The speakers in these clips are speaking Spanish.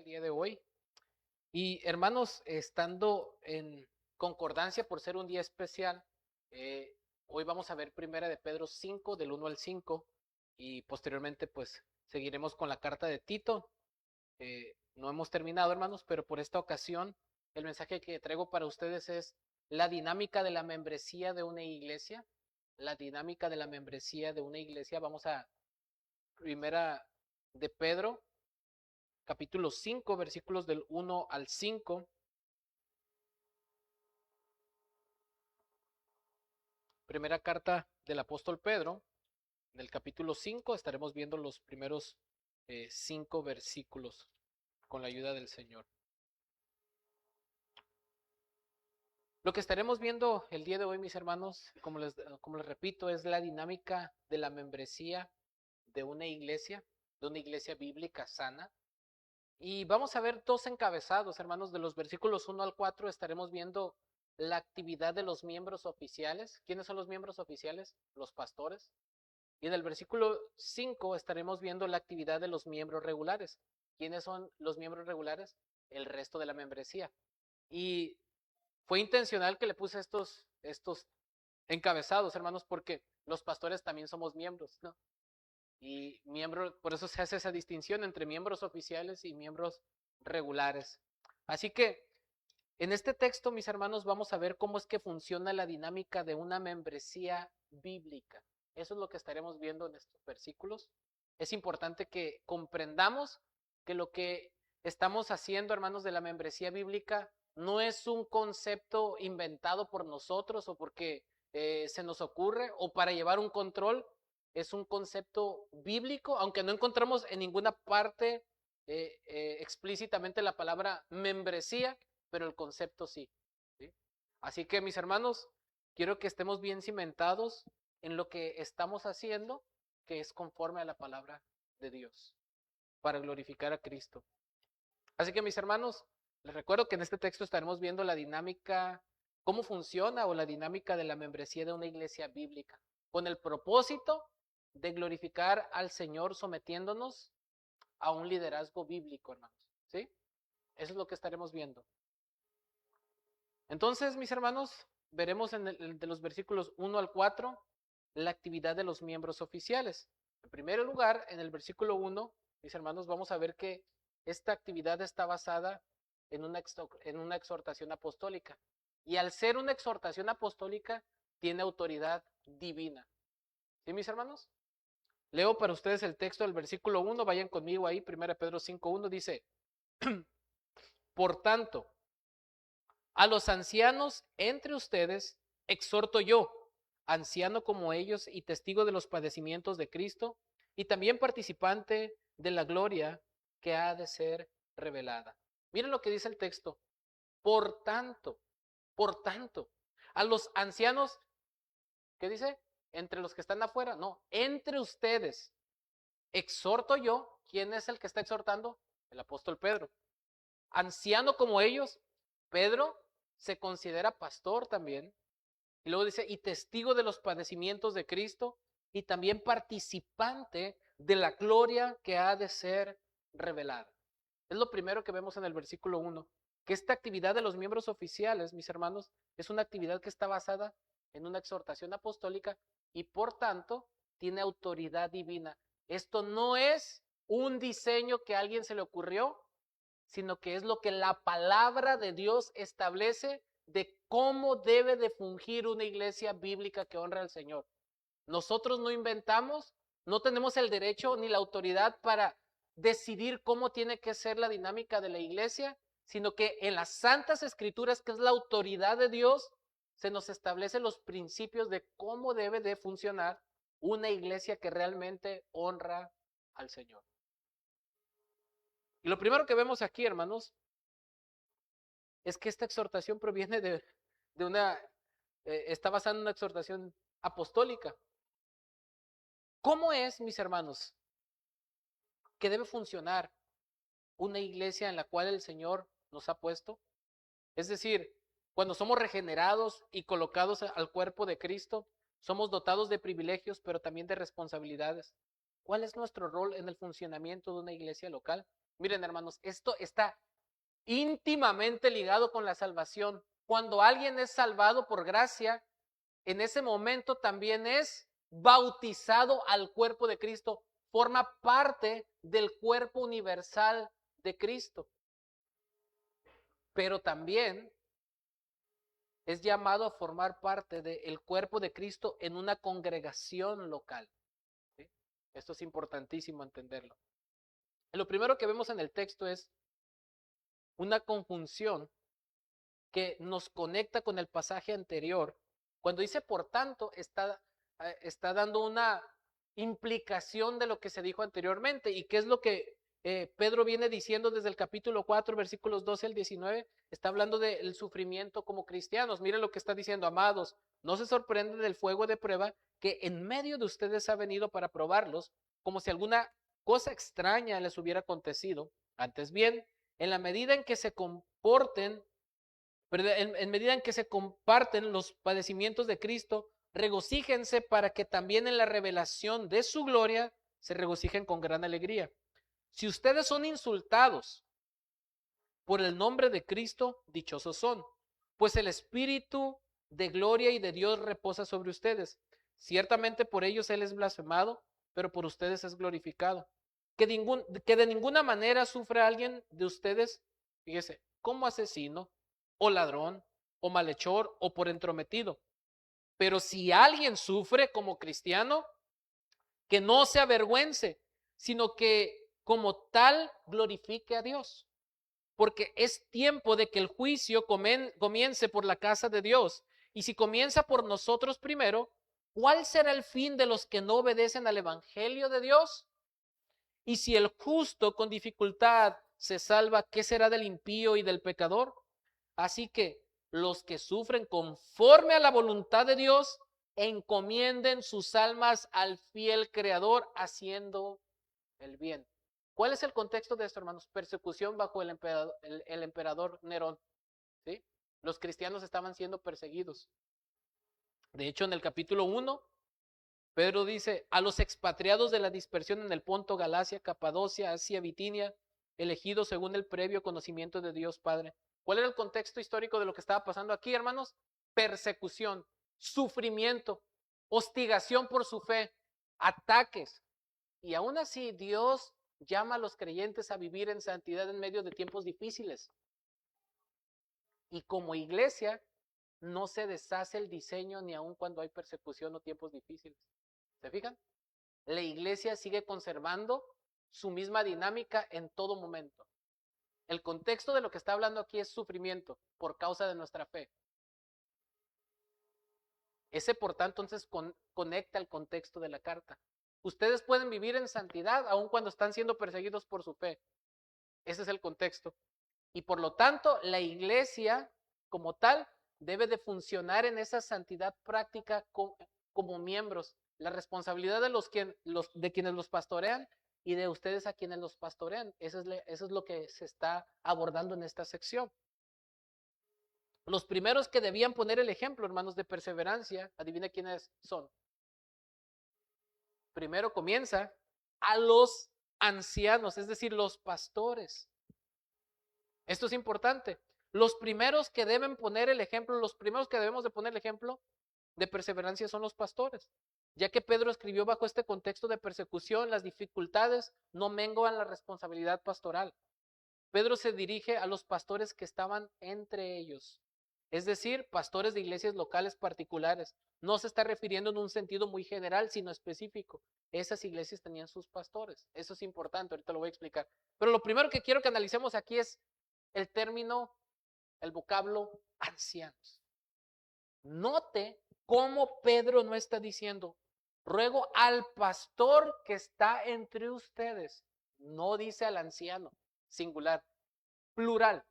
día de hoy. Y hermanos, estando en concordancia por ser un día especial, eh, hoy vamos a ver Primera de Pedro 5, del 1 al 5, y posteriormente pues seguiremos con la carta de Tito. No hemos terminado, hermanos, pero por esta ocasión el mensaje que traigo para ustedes es la dinámica de la membresía de una iglesia. La dinámica de la membresía de una iglesia. Vamos a Primera de Pedro, capítulo 5, versículos del 1 al 5. Primera carta del apóstol Pedro, del capítulo 5, estaremos viendo los primeros 5 versículos con la ayuda del Señor. Lo que estaremos viendo el día de hoy, mis hermanos, como les repito, es la dinámica de la membresía de una iglesia bíblica sana. Y vamos a ver dos encabezados, hermanos, de los versículos 1 al 4 estaremos viendo la actividad de los miembros oficiales. ¿Quiénes son los miembros oficiales? Los pastores. Y en el versículo 5 estaremos viendo la actividad de los miembros regulares. ¿Quiénes son los miembros regulares? El resto de la membresía. Y fue intencional que le puse estos encabezados, hermanos, porque los pastores también somos miembros, ¿no? Y miembros, por eso se hace esa distinción entre miembros oficiales y miembros regulares. Así que en este texto, mis hermanos, vamos a ver cómo es que funciona la dinámica de una membresía bíblica. Eso es lo que estaremos viendo en estos versículos. Es importante que comprendamos que lo que estamos haciendo, hermanos, de la membresía bíblica no es un concepto inventado por nosotros o porque se nos ocurre o para llevar un control. Es un concepto bíblico, aunque no encontramos en ninguna parte explícitamente la palabra membresía, pero el concepto sí, ¿sí? Así que, mis hermanos, quiero que estemos bien cimentados en lo que estamos haciendo, que es conforme a la palabra de Dios, para glorificar a Cristo. Así que, mis hermanos, les recuerdo que en este texto estaremos viendo la dinámica, cómo funciona o la dinámica de la membresía de una iglesia bíblica, con el propósito de glorificar al Señor sometiéndonos a un liderazgo bíblico, hermanos, ¿sí? Eso es lo que estaremos viendo. Entonces, mis hermanos, veremos de los versículos 1 al 4 la actividad de los miembros oficiales. En primer lugar, en el versículo 1, mis hermanos, vamos a ver que esta actividad está basada en una exhortación apostólica. Y al ser una exhortación apostólica, tiene autoridad divina. ¿Sí, mis hermanos? Leo para ustedes el texto del versículo 1, vayan conmigo ahí, 1 Pedro 5:1 dice, por tanto, a los ancianos entre ustedes exhorto yo, anciano como ellos y testigo de los padecimientos de Cristo, y también participante de la gloria que ha de ser revelada. Miren lo que dice el texto. Por tanto, a los ancianos, ¿qué dice? Entre los que están afuera, no, entre ustedes exhorto yo. ¿Quién es el que está exhortando? El apóstol Pedro. Anciano como ellos, Pedro se considera pastor también. Y luego dice, y testigo de los padecimientos de Cristo, y también participante de la gloria que ha de ser revelada. Es lo primero que vemos en el versículo 1, que esta actividad de los miembros oficiales, mis hermanos, es una actividad que está basada en una exhortación apostólica y por tanto tiene autoridad divina. Esto no es un diseño que a alguien se le ocurrió, sino que es lo que la palabra de Dios establece de cómo debe de fungir una iglesia bíblica que honra al Señor. Nosotros no inventamos, no tenemos el derecho ni la autoridad para decidir cómo tiene que ser la dinámica de la iglesia, sino que en las santas escrituras, que es la autoridad de Dios, se nos establecen los principios de cómo debe de funcionar una iglesia que realmente honra al Señor. Y lo primero que vemos aquí, hermanos, es que esta exhortación proviene de una, está basada en una exhortación apostólica. ¿Cómo es, mis hermanos, que debe funcionar una iglesia en la cual el Señor nos ha puesto? Es decir, cuando somos regenerados y colocados al cuerpo de Cristo, somos dotados de privilegios, pero también de responsabilidades. ¿Cuál es nuestro rol en el funcionamiento de una iglesia local? Miren, hermanos, esto está íntimamente ligado con la salvación. Cuando alguien es salvado por gracia, en ese momento también es bautizado al cuerpo de Cristo, forma parte del cuerpo universal de Cristo. Pero también es llamado a formar parte del cuerpo de Cristo en una congregación local. ¿Sí? Esto es importantísimo entenderlo. Lo primero que vemos en el texto es una conjunción que nos conecta con el pasaje anterior. Cuando dice por tanto, está dando una implicación de lo que se dijo anteriormente. ¿Y qué es lo que Pedro viene diciendo desde el capítulo 4, versículos 12 al 19? Está hablando del sufrimiento como cristianos. Miren lo que está diciendo: amados, no se sorprenden del fuego de prueba que en medio de ustedes ha venido para probarlos, como si alguna cosa extraña les hubiera acontecido. Antes bien, en la medida en que se comporten, pero en medida en que se comparten los padecimientos de Cristo, regocíjense para que también en la revelación de su gloria se regocijen con gran alegría. Si ustedes son insultados por el nombre de Cristo, dichosos son, pues el Espíritu de gloria y de Dios reposa sobre ustedes. Ciertamente por ellos Él es blasfemado, pero por ustedes es glorificado. Que de ninguna manera sufra alguien de ustedes, fíjese, como asesino, o ladrón, o malhechor, o por entrometido. Pero si alguien sufre como cristiano, que no se avergüence, sino que como tal glorifique a Dios. Porque es tiempo de que el juicio comience por la casa de Dios. Y si comienza por nosotros primero, ¿cuál será el fin de los que no obedecen al evangelio de Dios? Y si el justo con dificultad se salva, ¿qué será del impío y del pecador? Así que los que sufren conforme a la voluntad de Dios, encomienden sus almas al fiel Creador, haciendo el bien. ¿Cuál es el contexto de esto, hermanos? Persecución bajo el emperador Nerón. ¿Sí? Los cristianos estaban siendo perseguidos. De hecho, en el capítulo 1, Pedro dice: a los expatriados de la dispersión en el Ponto, Galacia, Capadocia, Asia, Bitinia, elegidos según el previo conocimiento de Dios Padre. ¿Cuál era el contexto histórico de lo que estaba pasando aquí, hermanos? Persecución, sufrimiento, hostigación por su fe, ataques. Y aún así, Dios llama a los creyentes a vivir en santidad en medio de tiempos difíciles. Y como iglesia, no se deshace el diseño ni aun cuando hay persecución o tiempos difíciles. ¿Se fijan? La iglesia sigue conservando su misma dinámica en todo momento. El contexto de lo que está hablando aquí es sufrimiento por causa de nuestra fe. Ese, por tanto, entonces conecta el contexto de la carta. Ustedes pueden vivir en santidad aun cuando están siendo perseguidos por su fe. Ese es el contexto. Y por lo tanto, la iglesia como tal debe de funcionar en esa santidad práctica como miembros. La responsabilidad de quienes los pastorean y de ustedes a quienes los pastorean. Eso es lo que se está abordando en esta sección. Los primeros que debían poner el ejemplo, hermanos, de perseverancia, adivina quiénes son. Primero comienza a los ancianos, es decir, los pastores. Esto es importante. Los primeros que deben poner el ejemplo, los primeros que debemos de poner el ejemplo de perseverancia son los pastores. Ya que Pedro escribió bajo este contexto de persecución, las dificultades no menguan la responsabilidad pastoral. Pedro se dirige a los pastores que estaban entre ellos. Es decir, pastores de iglesias locales particulares. No se está refiriendo en un sentido muy general, sino específico. Esas iglesias tenían sus pastores. Eso es importante, ahorita lo voy a explicar. Pero lo primero que quiero que analicemos aquí es el término, el vocablo ancianos. Note cómo Pedro no está diciendo: ruego al pastor que está entre ustedes. No dice al anciano, singular, plural.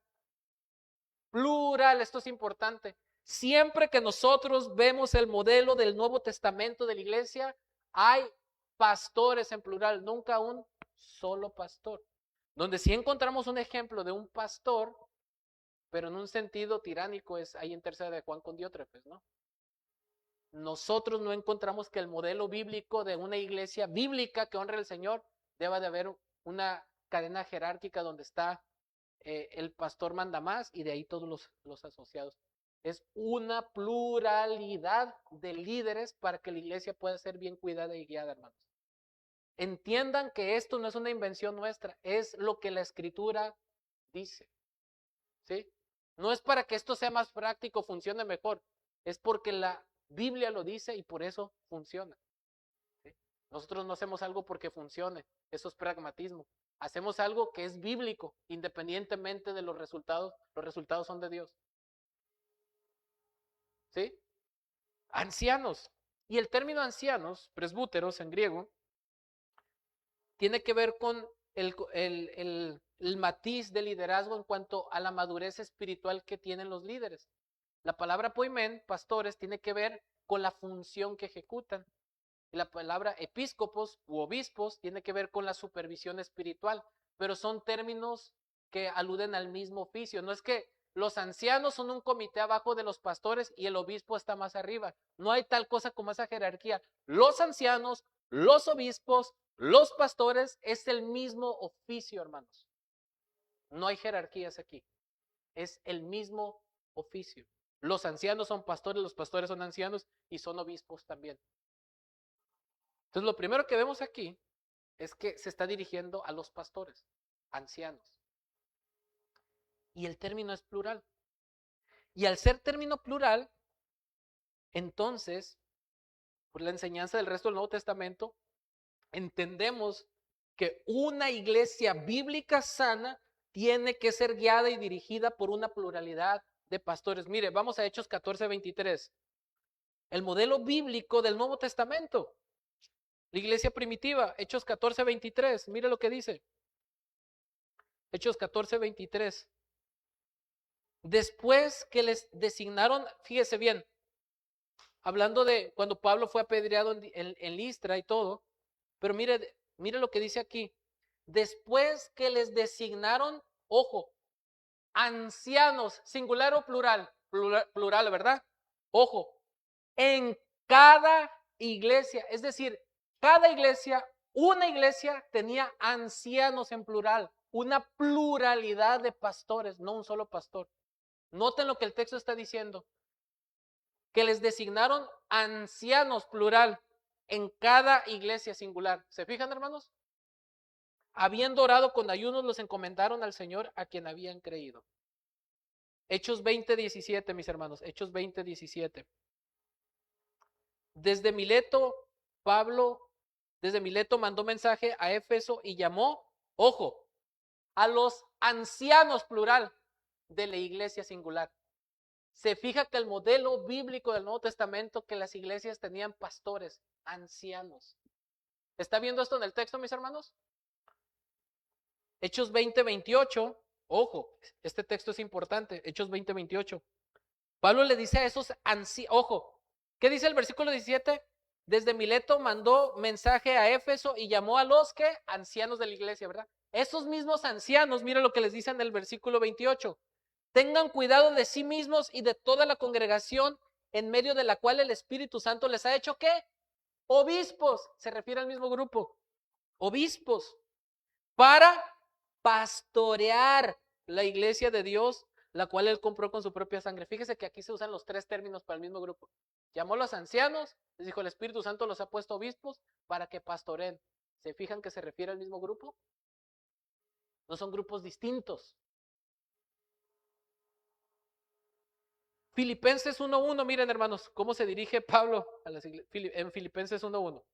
Plural, esto es importante. Siempre que nosotros vemos el modelo del Nuevo Testamento de la iglesia, hay pastores en plural, nunca un solo pastor. Donde sí encontramos un ejemplo de un pastor, pero en un sentido tiránico, es ahí en Tercera de Juan con Diótrefes, ¿no? Nosotros no encontramos que el modelo bíblico de una iglesia bíblica que honre al Señor deba de haber una cadena jerárquica donde está el pastor manda más y de ahí todos los asociados. Es una pluralidad de líderes para que la iglesia pueda ser bien cuidada y guiada, hermanos. Entiendan que esto no es una invención nuestra, es lo que la Escritura dice. ¿Sí? No es para que esto sea más práctico, funcione mejor, es porque la Biblia lo dice y por eso funciona. ¿Sí? Nosotros no hacemos algo porque funcione, eso es pragmatismo. Hacemos algo que es bíblico, independientemente de los resultados son de Dios. ¿Sí? Ancianos. Y el término ancianos, presbúteros en griego, tiene que ver con el matiz de liderazgo en cuanto a la madurez espiritual que tienen los líderes. La palabra poimen, pastores, tiene que ver con la función que ejecutan. Y la palabra episcopos u obispos tiene que ver con la supervisión espiritual, pero son términos que aluden al mismo oficio. No es que los ancianos son un comité abajo de los pastores y el obispo está más arriba. No hay tal cosa como esa jerarquía. Los ancianos, los obispos, los pastores es el mismo oficio, hermanos. No hay jerarquías aquí. Es el mismo oficio. Los ancianos son pastores, los pastores son ancianos y son obispos también. Entonces, lo primero que vemos aquí es que se está dirigiendo a los pastores, ancianos. Y el término es plural. Y al ser término plural, entonces, por la enseñanza del resto del Nuevo Testamento, entendemos que una iglesia bíblica sana tiene que ser guiada y dirigida por una pluralidad de pastores. Mire, vamos a Hechos 14:23. El modelo bíblico del Nuevo Testamento. La iglesia primitiva, Hechos 14:23. Mire lo que dice. Hechos 14:23. Después que les designaron, fíjese bien, hablando de cuando Pablo fue apedreado en Listra y todo, pero mire lo que dice aquí. Después que les designaron, ojo, ancianos, singular o plural, plural, ¿verdad? Ojo, en cada iglesia, es decir, cada iglesia, una iglesia tenía ancianos en plural, una pluralidad de pastores, no un solo pastor. Noten lo que el texto está diciendo, que les designaron ancianos plural en cada iglesia singular. ¿Se fijan, hermanos? Habiendo orado con ayunos, los encomendaron al Señor a quien habían creído. Hechos 20:17, mis hermanos, Hechos 20:17. Desde Mileto mandó mensaje a Éfeso y llamó, ojo, a los ancianos plural de la iglesia singular. Se fija que el modelo bíblico del Nuevo Testamento, que las iglesias tenían pastores, ancianos. ¿Está viendo esto en el texto, mis hermanos? Hechos 20:28, ojo, este texto es importante, Hechos 20:28. Pablo le dice a esos ancianos, ojo, ¿qué dice el versículo 17? Desde Mileto mandó mensaje a Éfeso y llamó a los que ancianos de la iglesia, ¿verdad? Esos mismos ancianos, mira lo que les dice en el versículo 28. Tengan cuidado de sí mismos y de toda la congregación en medio de la cual el Espíritu Santo les ha hecho ¿qué? Obispos, se refiere al mismo grupo, obispos, para pastorear la iglesia de Dios, la cual él compró con su propia sangre. Fíjese que aquí se usan los tres términos para el mismo grupo. Llamó a los ancianos, les dijo el Espíritu Santo los ha puesto obispos para que pastoreen. ¿Se fijan que se refiere al mismo grupo? No son grupos distintos. Filipenses 1:1, miren hermanos, cómo se dirige Pablo a las iglesias, en Filipenses 1:1.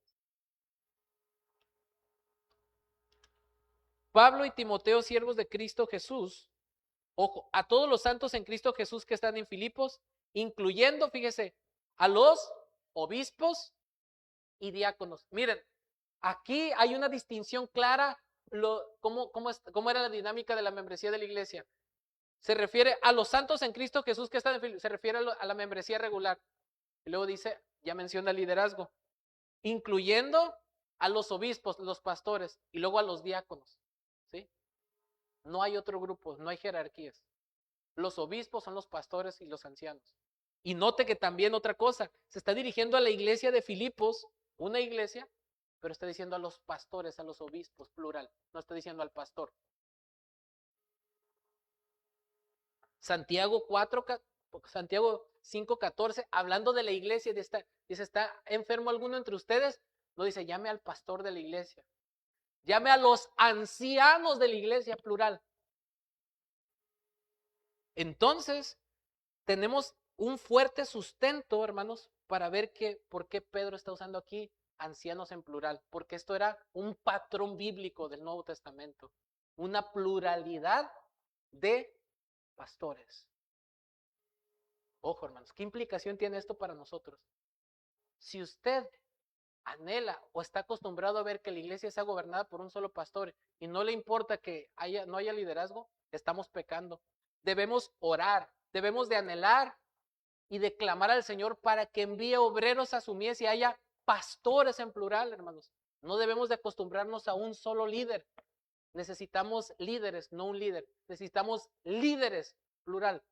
Pablo y Timoteo, siervos de Cristo Jesús, ojo, a todos los santos en Cristo Jesús que están en Filipos, incluyendo, fíjese, a los obispos y diáconos. Miren, aquí hay una distinción clara, cómo era la dinámica de la membresía de la iglesia. Se refiere a los santos en Cristo Jesús que están en Filipos, se refiere a la membresía regular. Y luego dice, ya menciona el liderazgo, incluyendo a los obispos, los pastores, y luego a los diáconos. ¿Sí? No hay otro grupo, no hay jerarquías. Los obispos son los pastores y los ancianos. Y note que también otra cosa, se está dirigiendo a la iglesia de Filipos, una iglesia pero está diciendo a los pastores, a los obispos, plural, no está diciendo al pastor. Santiago 5:14, hablando de la iglesia, dice, ¿está enfermo alguno entre ustedes? No dice, llame al pastor de la iglesia. Llame a los ancianos de la iglesia, plural. Entonces, tenemos un fuerte sustento, hermanos, para ver por qué Pedro está usando aquí ancianos en plural, porque esto era un patrón bíblico del Nuevo Testamento, una pluralidad de pastores. Ojo, hermanos, ¿qué implicación tiene esto para nosotros? Si usted anhela o está acostumbrado a ver que la iglesia sea gobernada por un solo pastor y no le importa que no haya liderazgo, estamos pecando. Debemos orar, debemos de anhelar y de clamar al Señor para que envíe obreros a su mies y haya pastores en plural, hermanos. No debemos de acostumbrarnos a un solo líder. Necesitamos líderes, no un líder. Necesitamos líderes, plural,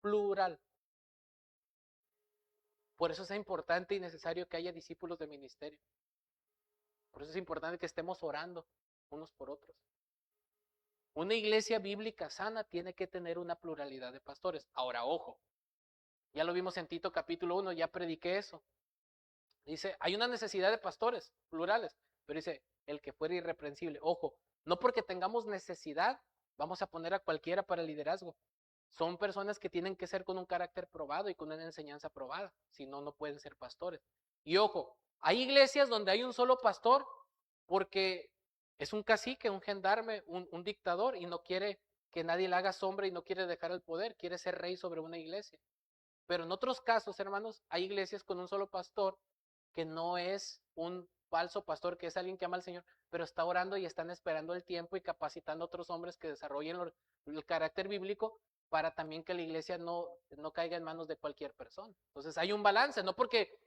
plural. Por eso es importante y necesario que haya discípulos de ministerio. Por eso es importante que estemos orando unos por otros. Una iglesia bíblica sana tiene que tener una pluralidad de pastores. Ahora, ojo, ya lo vimos en Tito capítulo 1, ya prediqué eso. Dice, hay una necesidad de pastores plurales, pero dice, el que fuera irreprensible. Ojo, no porque tengamos necesidad, vamos a poner a cualquiera para el liderazgo. Son personas que tienen que ser con un carácter probado y con una enseñanza probada, si no, no pueden ser pastores. Y ojo, hay iglesias donde hay un solo pastor porque es un cacique, un gendarme, un dictador y no quiere que nadie le haga sombra y no quiere dejar el poder, quiere ser rey sobre una iglesia. Pero en otros casos, hermanos, hay iglesias con un solo pastor que no es un falso pastor, que es alguien que ama al Señor, pero está orando y están esperando el tiempo y capacitando a otros hombres que desarrollen el carácter bíblico para también que la iglesia no caiga en manos de cualquier persona. Entonces hay un balance, no porque,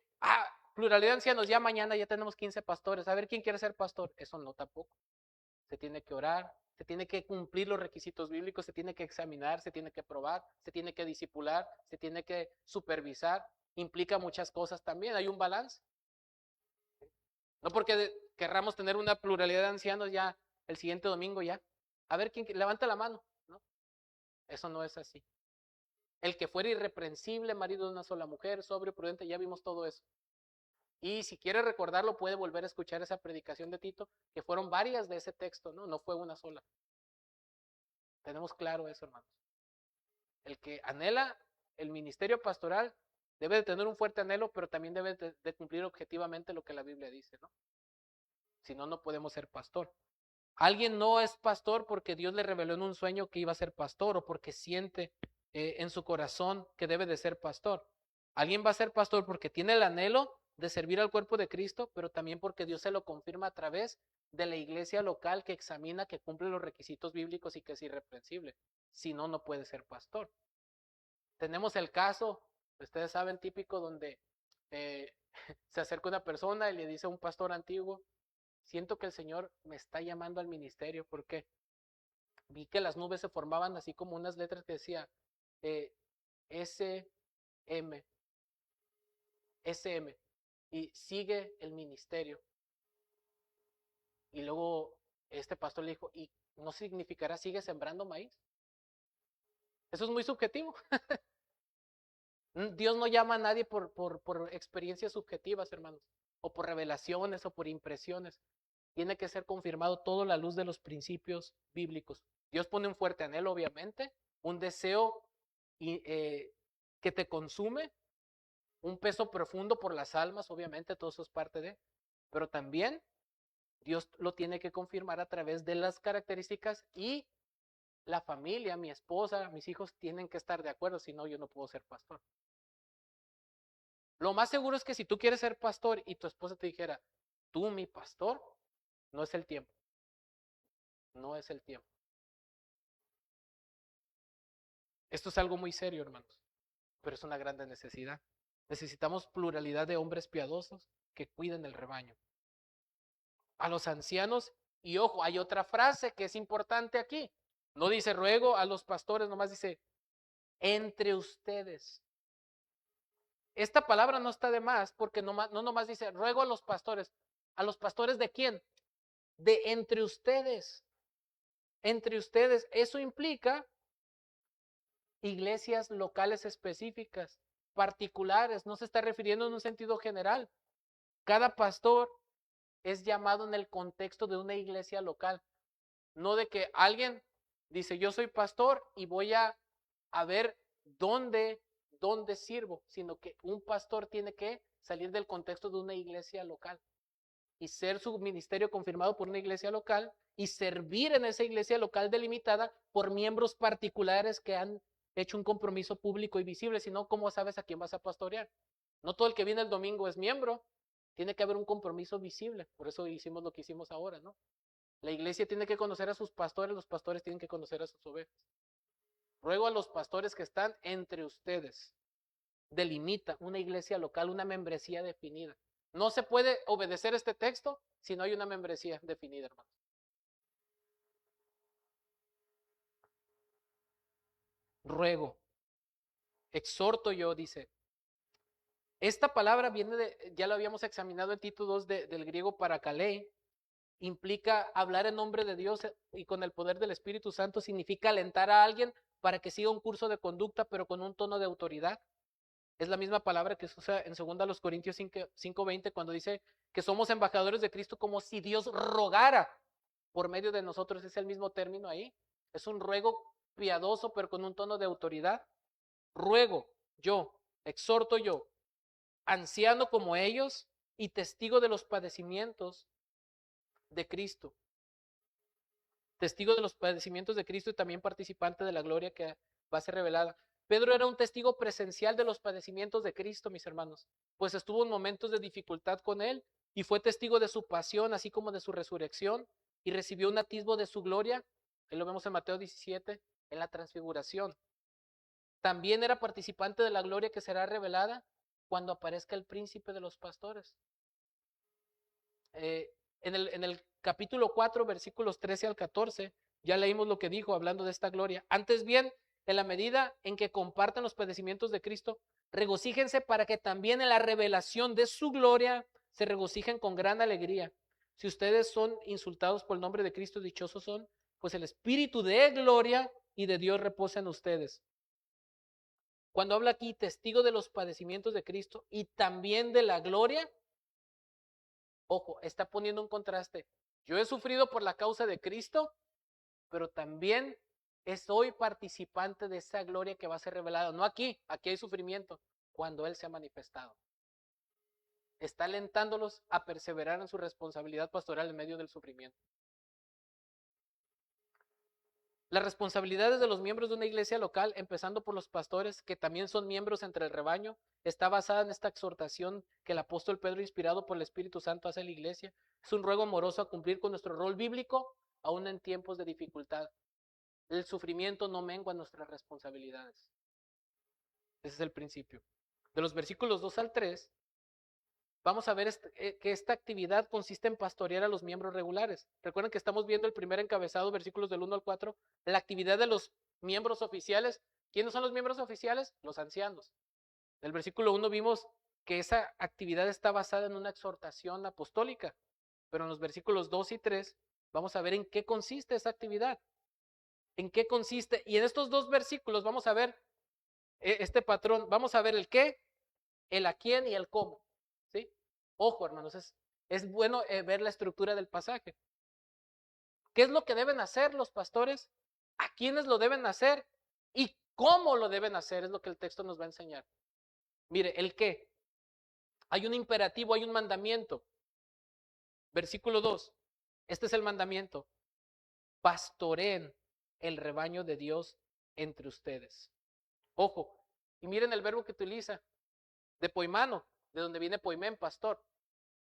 pluralidad de ancianos, ya mañana ya tenemos 15 pastores, a ver quién quiere ser pastor. Eso no tampoco. Se tiene que orar, se tiene que cumplir los requisitos bíblicos, se tiene que examinar, se tiene que probar, se tiene que discipular, se tiene que supervisar. Implica muchas cosas también, hay un balance. No porque querramos tener una pluralidad de ancianos ya el siguiente domingo ya. A ver quién levanta la mano, ¿no? Eso no es así. El que fuera irreprensible, marido de una sola mujer, sobrio, prudente, ya vimos todo eso. Y si quiere recordarlo, puede volver a escuchar esa predicación de Tito, que fueron varias de ese texto, ¿no? No fue una sola. Tenemos claro eso, hermanos. El que anhela el ministerio pastoral debe de tener un fuerte anhelo, pero también debe de cumplir objetivamente lo que la Biblia dice, ¿no? Si no, no podemos ser pastor. Alguien no es pastor porque Dios le reveló en un sueño que iba a ser pastor o porque siente en su corazón que debe de ser pastor. Alguien va a ser pastor porque tiene el anhelo de servir al cuerpo de Cristo, pero también porque Dios se lo confirma a través de la iglesia local que examina, que cumple los requisitos bíblicos y que es irreprensible. Si no, no puede ser pastor. Tenemos el caso, ustedes saben, típico donde se acerca una persona y le dice a un pastor antiguo, siento que el Señor me está llamando al ministerio porque vi que las nubes se formaban así como unas letras que decía SM, SM, y sigue el ministerio. Y luego este pastor le dijo, ¿y no significará sigue sembrando maíz? Eso es muy subjetivo. Dios no llama a nadie por experiencias subjetivas, hermanos, o por revelaciones o por impresiones. Tiene que ser confirmado todo a la luz de los principios bíblicos. Dios pone un fuerte anhelo, obviamente, un deseo que te consume, un peso profundo por las almas, obviamente, todo eso es parte de, pero también Dios lo tiene que confirmar a través de las características y la familia, mi esposa, mis hijos tienen que estar de acuerdo, si no, yo no puedo ser pastor. Lo más seguro es que si tú quieres ser pastor y tu esposa te dijera, tú mi pastor, no es el tiempo. No es el tiempo. Esto es algo muy serio, hermanos, pero es una gran necesidad. Necesitamos pluralidad de hombres piadosos que cuiden el rebaño. A los ancianos, y ojo, hay otra frase que es importante aquí. No dice ruego a los pastores, nomás dice entre ustedes. Esta palabra no está de más porque no nomás dice ruego a los pastores. ¿A los pastores de quién? De entre ustedes. Entre ustedes. Eso implica iglesias locales específicas, particulares. No se está refiriendo en un sentido general. Cada pastor es llamado en el contexto de una iglesia local. No de que alguien dice, yo soy pastor y voy a ver dónde sirvo, sino que un pastor tiene que salir del contexto de una iglesia local y ser su ministerio confirmado por una iglesia local y servir en esa iglesia local delimitada por miembros particulares que han hecho un compromiso público y visible. Si no, ¿cómo sabes a quién vas a pastorear? No todo el que viene el domingo es miembro. Tiene que haber un compromiso visible. Por eso hicimos lo que hicimos ahora, ¿no? La iglesia tiene que conocer a sus pastores, los pastores tienen que conocer a sus ovejas. Ruego a los pastores que están entre ustedes, delimita una iglesia local, una membresía definida. No se puede obedecer este texto si no hay una membresía definida, hermanos. Ruego, exhorto yo, dice. Esta palabra viene ya lo habíamos examinado en Tito 2 del griego parakalei, implica hablar en nombre de Dios y con el poder del Espíritu Santo, significa alentar a alguien para que siga un curso de conducta, pero con un tono de autoridad. Es la misma palabra que se usa en 2 Corintios 5:20 cuando dice que somos embajadores de Cristo como si Dios rogara por medio de nosotros. Es el mismo término ahí. Es un ruego piadoso, pero con un tono de autoridad. Ruego yo, exhorto yo, anciano como ellos y testigo de los padecimientos de Cristo. Testigo de los padecimientos de Cristo y también participante de la gloria que va a ser revelada. Pedro era un testigo presencial de los padecimientos de Cristo, mis hermanos, pues estuvo en momentos de dificultad con él y fue testigo de su pasión, así como de su resurrección, y recibió un atisbo de su gloria, ahí lo vemos en Mateo 17, en la transfiguración. También era participante de la gloria que será revelada cuando aparezca el príncipe de los pastores. En el capítulo 4, versículos 13 al 14, ya leímos lo que dijo hablando de esta gloria. Antes bien, en la medida en que compartan los padecimientos de Cristo, regocíjense para que también en la revelación de su gloria se regocijen con gran alegría. Si ustedes son insultados por el nombre de Cristo, dichosos son, pues el Espíritu de gloria y de Dios reposa en ustedes. Cuando habla aquí testigo de los padecimientos de Cristo y también de la gloria, ojo, está poniendo un contraste. Yo he sufrido por la causa de Cristo, pero también soy participante de esa gloria que va a ser revelada. No aquí hay sufrimiento, cuando Él se ha manifestado. Está alentándolos a perseverar en su responsabilidad pastoral en medio del sufrimiento. Las responsabilidades de los miembros de una iglesia local, empezando por los pastores, que también son miembros entre el rebaño, está basada en esta exhortación que el apóstol Pedro, inspirado por el Espíritu Santo, hace a la iglesia. Es un ruego amoroso a cumplir con nuestro rol bíblico, aún en tiempos de dificultad. El sufrimiento no mengua nuestras responsabilidades. Ese es el principio. De los versículos 2 al 3, vamos a ver que esta actividad consiste en pastorear a los miembros regulares. Recuerden que estamos viendo el primer encabezado, versículos del 1 al 4, la actividad de los miembros oficiales. ¿Quiénes son los miembros oficiales? Los ancianos. En el versículo 1 vimos que esa actividad está basada en una exhortación apostólica, pero en los versículos 2 y 3 vamos a ver en qué consiste esa actividad. ¿En qué consiste? Y en estos dos versículos vamos a ver este patrón. Vamos a ver el qué, el a quién y el cómo. ¿Sí? Ojo, hermanos, es bueno ver la estructura del pasaje. ¿Qué es lo que deben hacer los pastores? ¿A quiénes lo deben hacer? ¿Y cómo lo deben hacer? Es lo que el texto nos va a enseñar. Mire, el qué. Hay un imperativo, hay un mandamiento. Versículo 2. Este es el mandamiento. Pastoreen el rebaño de Dios entre ustedes. Ojo, y miren el verbo que utiliza, de poimano, de donde viene poimén, pastor.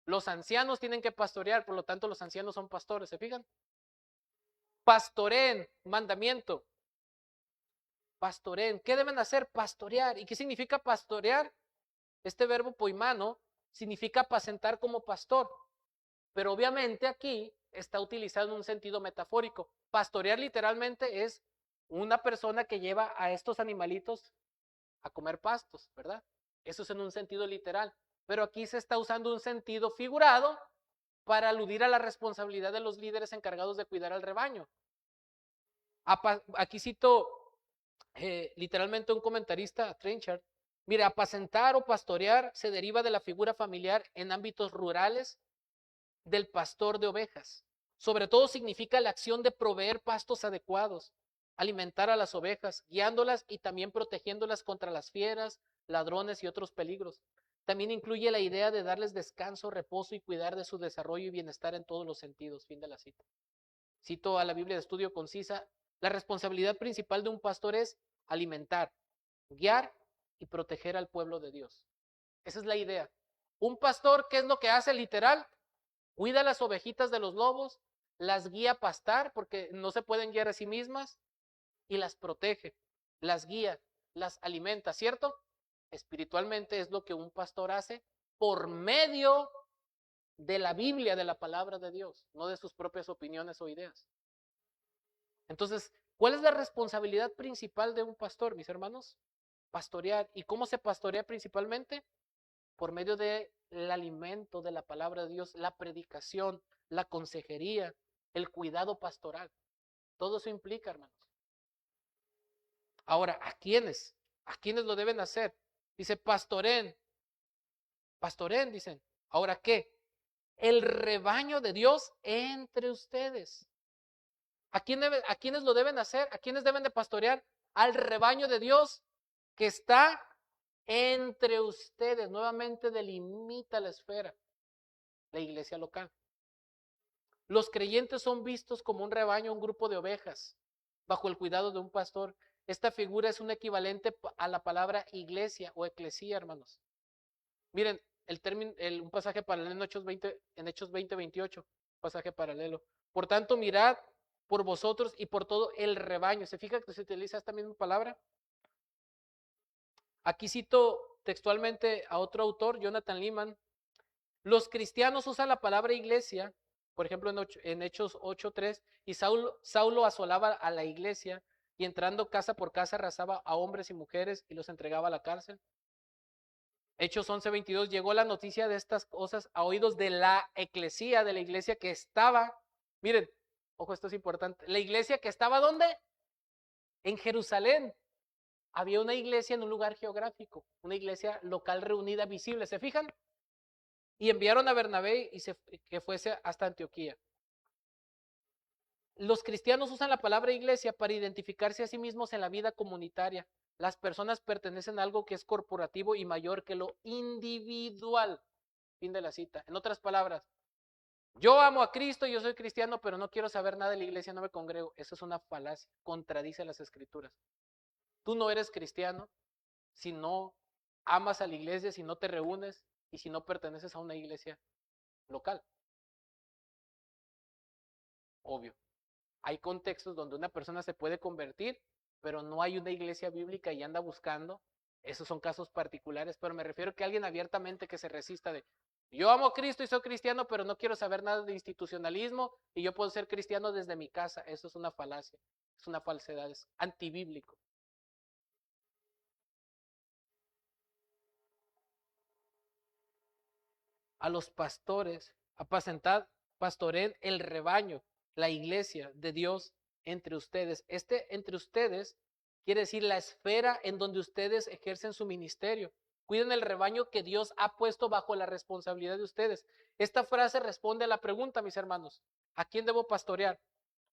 Los ancianos tienen que pastorear, por lo tanto los ancianos son pastores, ¿se fijan? Pastoreen, mandamiento. Pastoreen, ¿qué deben hacer? Pastorear. ¿Y qué significa pastorear? Este verbo poimano significa apacentar como pastor, pero obviamente aquí está utilizado en un sentido metafórico. Pastorear literalmente es una persona que lleva a estos animalitos a comer pastos, ¿verdad? Eso es en un sentido literal, pero aquí se está usando un sentido figurado para aludir a la responsabilidad de los líderes encargados de cuidar al rebaño. Aquí cito literalmente un comentarista, Trenchard. Mira, apacentar o pastorear se deriva de la figura familiar en ámbitos rurales del pastor de ovejas. Sobre todo significa la acción de proveer pastos adecuados, alimentar a las ovejas, guiándolas y también protegiéndolas contra las fieras, ladrones y otros peligros. También incluye la idea de darles descanso, reposo y cuidar de su desarrollo y bienestar en todos los sentidos. Fin de la cita. Cito a la Biblia de Estudio Concisa. La responsabilidad principal de un pastor es alimentar, guiar y proteger al pueblo de Dios. Esa es la idea. Un pastor, ¿qué es lo que hace literal? Cuida las ovejitas de los lobos, las guía a pastar porque no se pueden guiar a sí mismas y las protege, las guía, las alimenta, ¿cierto? Espiritualmente es lo que un pastor hace por medio de la Biblia, de la palabra de Dios, no de sus propias opiniones o ideas. Entonces, ¿cuál es la responsabilidad principal de un pastor, mis hermanos? Pastorear. ¿Y cómo se pastorea principalmente? Por medio del alimento de la palabra de Dios, la predicación, la consejería, el cuidado pastoral. Todo eso implica, hermanos. Ahora, ¿a quiénes? ¿A quiénes lo deben hacer? Dice, pastoren. Pastoren, dicen. ¿Ahora qué? El rebaño de Dios entre ustedes. ¿A quiénes lo deben hacer? ¿A quiénes deben de pastorear? Al rebaño de Dios que está entre ustedes. Nuevamente delimita la esfera, la iglesia local. Los creyentes son vistos como un rebaño, un grupo de ovejas, bajo el cuidado de un pastor. Esta figura es un equivalente a la palabra iglesia o eclesía, hermanos. Miren, un pasaje paralelo en Hechos 20, 28, pasaje paralelo. Por tanto, mirad por vosotros y por todo el rebaño. ¿Se fija que se utiliza esta misma palabra? Aquí cito textualmente a otro autor, Jonathan Leeman. Los cristianos usan la palabra iglesia, por ejemplo en Hechos 8:3, y Saulo asolaba a la iglesia y entrando casa por casa arrasaba a hombres y mujeres y los entregaba a la cárcel. Hechos 11:22, llegó la noticia de estas cosas a oídos de la eclesía, de la iglesia que estaba, miren, ojo, esto es importante, la iglesia que estaba ¿dónde? En Jerusalén. Había una iglesia en un lugar geográfico, una iglesia local reunida visible, ¿se fijan? Y enviaron a Bernabé que fuese hasta Antioquía. Los cristianos usan la palabra iglesia para identificarse a sí mismos en la vida comunitaria. Las personas pertenecen a algo que es corporativo y mayor que lo individual. Fin de la cita. En otras palabras, yo amo a Cristo, yo soy cristiano, pero no quiero saber nada de la iglesia, no me congrego. Eso es una falacia, contradice las escrituras. Tú no eres cristiano si no amas a la iglesia, si no te reúnes y si no perteneces a una iglesia local. Obvio. Hay contextos donde una persona se puede convertir, pero no hay una iglesia bíblica y anda buscando. Esos son casos particulares, pero me refiero a que alguien abiertamente que se resista de, yo amo a Cristo y soy cristiano, pero no quiero saber nada de institucionalismo y yo puedo ser cristiano desde mi casa. Eso es una falacia, es una falsedad, es antibíblico. A los pastores, apacentad, pastoren el rebaño, la iglesia de Dios entre ustedes. Entre ustedes quiere decir la esfera en donde ustedes ejercen su ministerio. Cuiden el rebaño que Dios ha puesto bajo la responsabilidad de ustedes. Esta frase responde a la pregunta, mis hermanos, ¿a quién debo pastorear?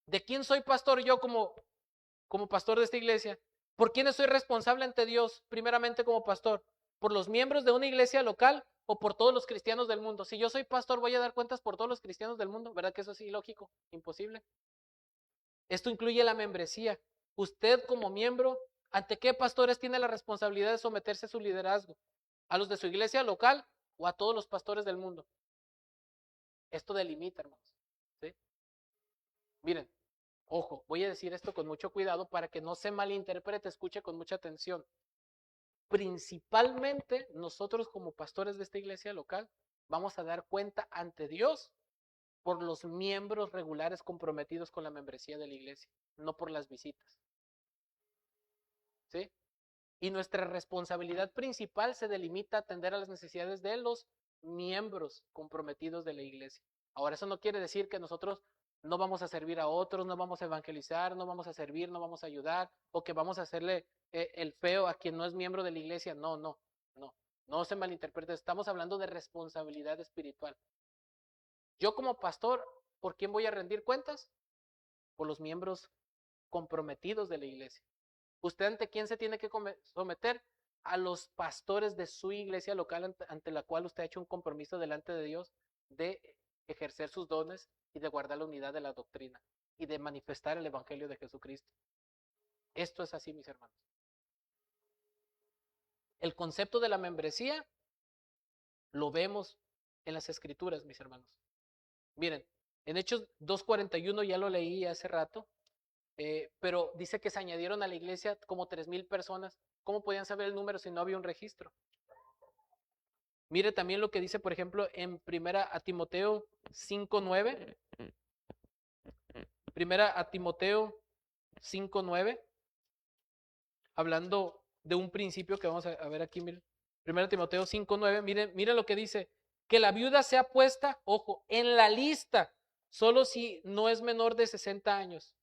¿De quién soy pastor yo como pastor de esta iglesia? ¿Por quiénes soy responsable ante Dios primeramente como pastor? ¿Por los miembros de una iglesia local o por todos los cristianos del mundo? Si yo soy pastor, voy a dar cuentas por todos los cristianos del mundo. ¿Verdad que eso es ilógico? Imposible. Esto incluye la membresía. Usted como miembro, ¿ante qué pastores tiene la responsabilidad de someterse a su liderazgo? ¿A los de su iglesia local o a todos los pastores del mundo? Esto delimita, hermanos. ¿Sí? Miren, ojo, voy a decir esto con mucho cuidado para que no se malinterprete, escuche con mucha atención. Principalmente nosotros como pastores de esta iglesia local vamos a dar cuenta ante Dios por los miembros regulares comprometidos con la membresía de la iglesia, no por las visitas. ¿Sí? Y nuestra responsabilidad principal se delimita a atender a las necesidades de los miembros comprometidos de la iglesia. Ahora, eso no quiere decir que nosotros no vamos a servir a otros, no vamos a evangelizar, no vamos a servir, no vamos a ayudar, o que vamos a hacerle el feo a quien no es miembro de la iglesia. No, no, no. No se malinterprete. Estamos hablando de responsabilidad espiritual. Yo como pastor, ¿por quién voy a rendir cuentas? Por los miembros comprometidos de la iglesia. ¿Usted ante quién se tiene que someter? A los pastores de su iglesia local ante la cual usted ha hecho un compromiso delante de Dios de ejercer sus dones y de guardar la unidad de la doctrina y de manifestar el evangelio de Jesucristo. Esto es así, mis hermanos. El concepto de la membresía lo vemos en las escrituras, mis hermanos. Miren, en Hechos 2:41 ya lo leí hace rato, pero dice que se añadieron a la iglesia como 3,000 personas. ¿Cómo podían saber el número si no había un registro? Mire también lo que dice, por ejemplo, en Primera a Timoteo 5:9. Primera a Timoteo 5:9, hablando de un principio que vamos a ver aquí, miren. Primera Timoteo 5:9, miren lo que dice, que la viuda sea puesta, ojo, en la lista, solo si no es menor de 60 años,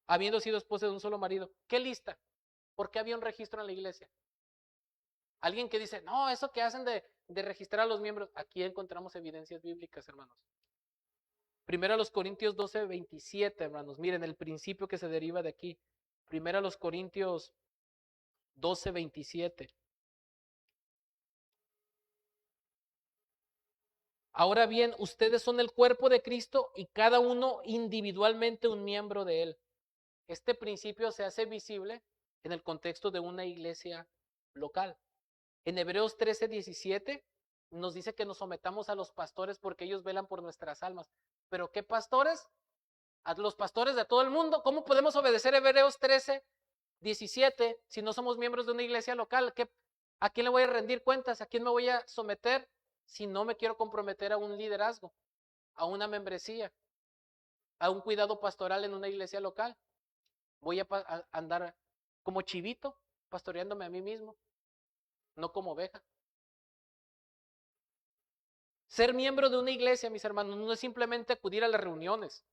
habiendo sido esposa de un solo marido. ¿Qué lista? ¿Por qué había un registro en la iglesia? Alguien que dice, no, eso que hacen de registrar a los miembros, aquí encontramos evidencias bíblicas, hermanos. Primero a los Corintios 12:27, hermanos. Miren el principio que se deriva de aquí. Primero a los Corintios 12:27. Ahora bien, ustedes son el cuerpo de Cristo y cada uno individualmente un miembro de él. Este principio se hace visible en el contexto de una iglesia local. En Hebreos 13:17 nos dice que nos sometamos a los pastores porque ellos velan por nuestras almas. ¿Pero qué pastores? A los pastores de todo el mundo. ¿Cómo podemos obedecer Hebreos 13:17 si no somos miembros de una iglesia local? ¿A quién le voy a rendir cuentas? ¿A quién me voy a someter si no me quiero comprometer a un liderazgo, a una membresía, a un cuidado pastoral en una iglesia local? Voy a andar como chivito, pastoreándome a mí mismo, no como oveja. Ser miembro de una iglesia, mis hermanos, no es simplemente acudir a las reuniones,